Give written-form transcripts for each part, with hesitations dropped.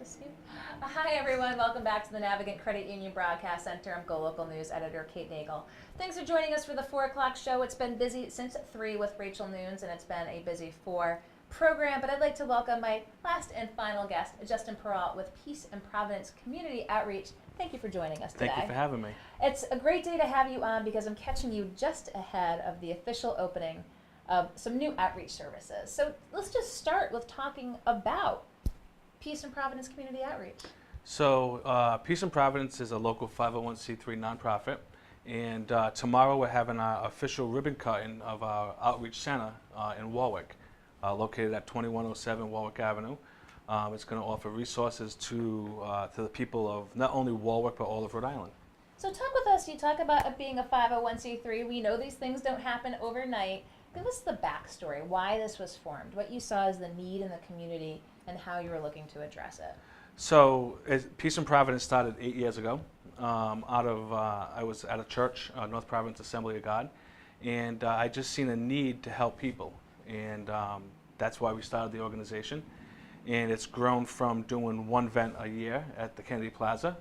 this you? Hi everyone, welcome back to the Navigant Credit Union Broadcast Center. I'm GoLocal News Editor Kate Nagel. Thanks for joining us for the 4 o'clock show. It's been busy since 3 with Rachel Noons, and it's been a busy 4 program, but I'd like to welcome my last and final guest, Justin Perrault with Peace and Providence Community Outreach. Thank you for joining us today. Thank you for having me. It's a great day to have you on because I'm catching you just ahead of the official opening of some new outreach services. So let's just start with talking about Peace and Providence Community Outreach. So Peace and Providence is a local 501c3 nonprofit, and tomorrow we're having our official ribbon cutting of our outreach center in Warwick, located at 2107 Warwick Avenue. It's going to offer resources to the people of not only Warwick but all of Rhode Island. So talk with us. You talk about it being a 501c3. We know these things don't happen overnight. Give us the backstory, why this was formed, what you saw as the need in the community, and how you were looking to address it. So Peace and Providence started 8 years ago. I was at a church, North Providence Assembly of God, and I just seen a need to help people, and that's why we started the organization. And it's grown from doing one event a year at the Kennedy Plaza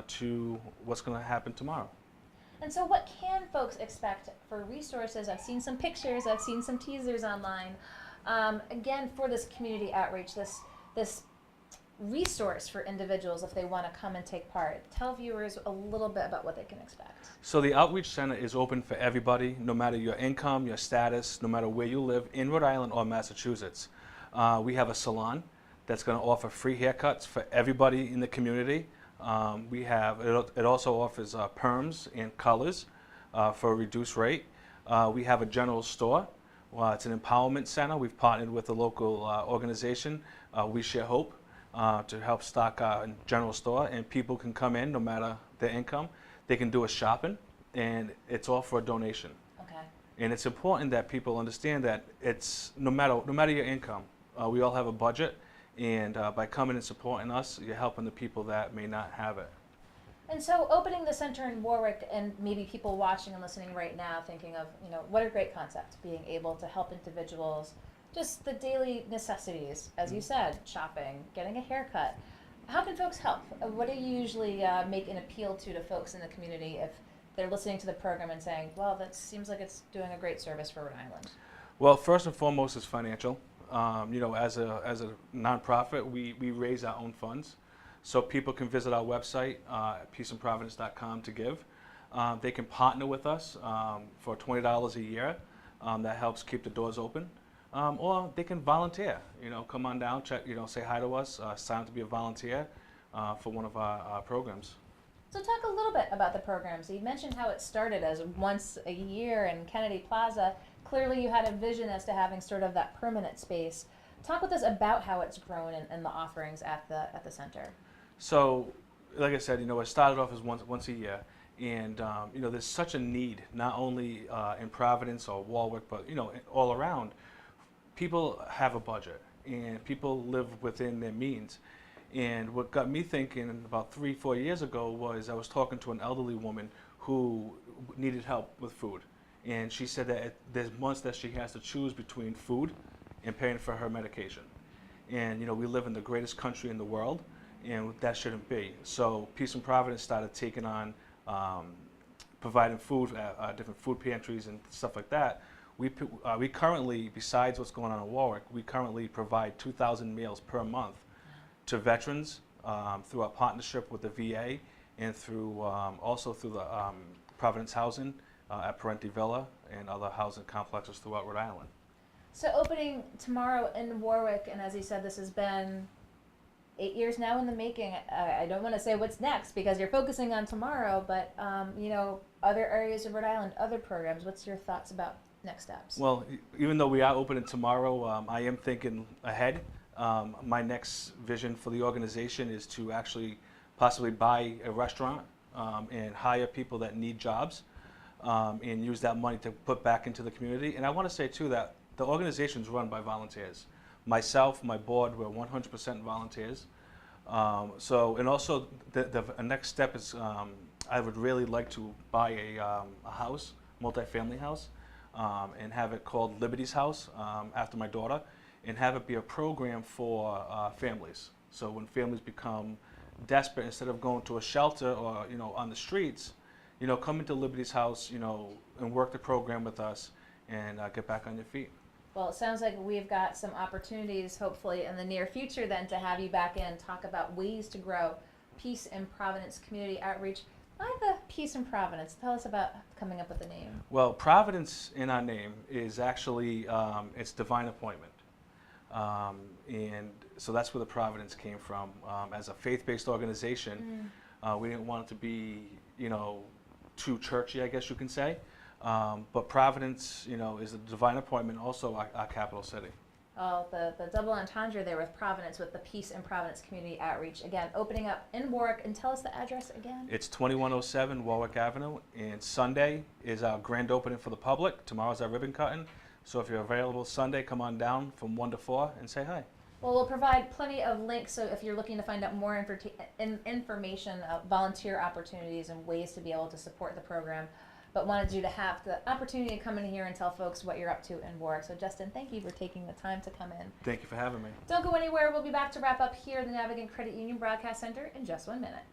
to what's going to happen tomorrow. And so what can folks expect for resources? I've seen some pictures, I've seen some teasers online. Again, for this community outreach, this resource for individuals if they want to come and take part. Tell viewers a little bit about what they can expect. So the Outreach Center is open for everybody, no matter your income, your status, no matter where you live in Rhode Island or Massachusetts. We have a salon that's going to offer free haircuts for everybody in the community. It also offers perms and colors for a reduced rate. We have a general store. It's an empowerment center. We've partnered with a local organization, We Share Hope, to help stock our general store, and people can come in no matter their income. They can do a shopping, and it's all for a donation. Okay. And it's important that people understand that it's no matter your income, we all have a budget. And by coming and supporting us, you're helping the people that may not have it. And so opening the center in Warwick, and maybe people watching and listening right now thinking of, what a great concept, being able to help individuals, just the daily necessities, as you said, shopping, getting a haircut. How can folks help? What do you usually make an appeal to folks in the community if they're listening to the program and saying, well, that seems like it's doing a great service for Rhode Island? Well, first and foremost is financial. As a nonprofit, we raise our own funds, so people can visit our website, peaceandprovidence.com, to give. They can partner with us for $20 a year. That helps keep the doors open, or they can volunteer. Come on down, check. Say hi to us. Sign up to be a volunteer for one of our programs. So talk a little bit about the program. So you mentioned how it started as once a year in Kennedy Plaza. Clearly you had a vision as to having sort of that permanent space. Talk with us about how it's grown and the offerings at the center. So, like I said, it started off as once a year, and there's such a need, not only in Providence or Warwick, but all around. People have a budget, and people live within their means. And what got me thinking about 3-4 years ago was I was talking to an elderly woman who needed help with food. And she said that there's months that she has to choose between food and paying for her medication. And we live in the greatest country in the world, and that shouldn't be. So Peace and Providence started taking on providing food at different food pantries and stuff like that. We currently, besides what's going on in Warwick, we currently provide 2,000 meals per month to veterans through our partnership with the VA, and also through the Providence Housing at Perrault Villa and other housing complexes throughout Rhode Island. So opening tomorrow in Warwick, and as you said, this has been 8 years now in the making. I don't want to say what's next because you're focusing on tomorrow, but other areas of Rhode Island, other programs. What's your thoughts about next steps? Well, even though we are opening tomorrow, I am thinking ahead. My next vision for the organization is to actually possibly buy a restaurant and hire people that need jobs, and use that money to put back into the community. And I want to say too that the organization is run by volunteers. Myself, my board, we're 100% volunteers. And also the next step is I would really like to buy a house, multifamily house, and have it called Liberty's House after my daughter. and have it be a program for families. So when families become desperate, instead of going to a shelter or on the streets, come into Liberty's House, and work the program with us and get back on your feet. Well, it sounds like we've got some opportunities, hopefully, in the near future then to have you back in, talk about ways to grow Peace in Providence community outreach. Why the Peace in Providence? Tell us about coming up with the name. Well, Providence in our name is actually, it's divine appointment. And so that's where the Providence came from. As a faith-based organization, we didn't want it to be, too churchy, I guess you can say. But Providence, is a divine appointment, also our capital city. Oh, the double entendre there with Providence, with the Peace in Providence community outreach. Again, opening up in Warwick, and tell us the address again. It's 2107 Warwick Avenue, and Sunday is our grand opening for the public. Tomorrow's our ribbon cutting. So if you're available Sunday, come on down from 1 to 4 and say hi. Well, we'll provide plenty of links, so if you're looking to find out more information, volunteer opportunities, and ways to be able to support the program, but wanted you to have the opportunity to come in here and tell folks what you're up to in Warwick. So Justin, thank you for taking the time to come in. Thank you for having me. Don't go anywhere. We'll be back to wrap up here at the Navigant Credit Union Broadcast Center in just 1 minute.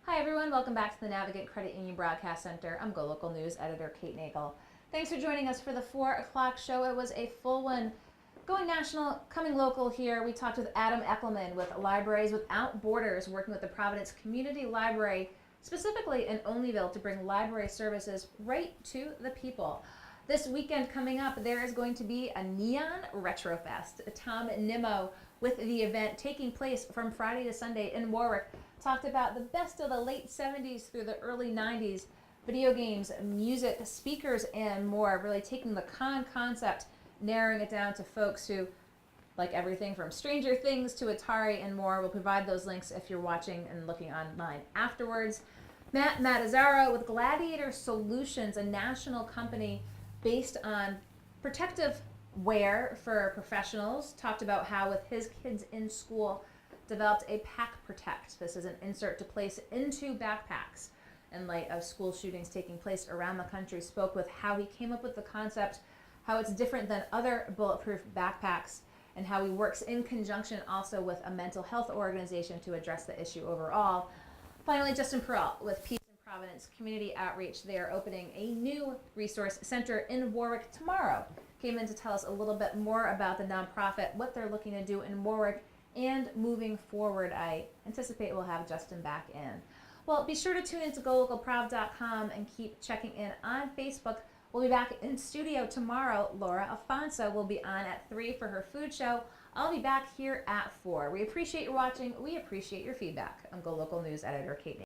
Hi everyone, welcome back to the Navigant Credit Union Broadcast Center. I'm GoLocal News Editor Kate Nagel. Thanks for joining us for the 4 o'clock show. It was a full one. Going national, coming local here, we talked with Adam Eckelman with Libraries Without Borders, working with the Providence Community Library, specifically in Olneyville, to bring library services right to the people. This weekend coming up, there is going to be a Neon Retrofest. Tom Nimmo with the event taking place from Friday to Sunday in Warwick talked about the best of the late 70s through the early 90s, video games, music, speakers, and more, really taking the concept, narrowing it down to folks who like everything from Stranger Things to Atari and more. We'll provide those links if you're watching and looking online afterwards. Matt Matazzaro with Gladiator Solutions, a national company based on protective wear for professionals, talked about how with his kids in school developed a Pack Protect. This is an insert to place into backpacks in light of school shootings taking place around the country. Spoke with how he came up with the concept, how it's different than other bulletproof backpacks, and how he works in conjunction also with a mental health organization to address the issue overall. Finally, Justin Perrault with Peace in Providence Community Outreach. They are opening a new resource center in Warwick tomorrow. Came in to tell us a little bit more about the nonprofit, what they're looking to do in Warwick, and moving forward. I anticipate we'll have Justin back in. Well, be sure to tune into GoLocalProv.com and keep checking in on Facebook. We'll be back in studio tomorrow. Laura Alfonso will be on at 3 for her food show. I'll be back here at 4. We appreciate your watching. We appreciate your feedback. I'm GoLocal News Editor Kate Nagel.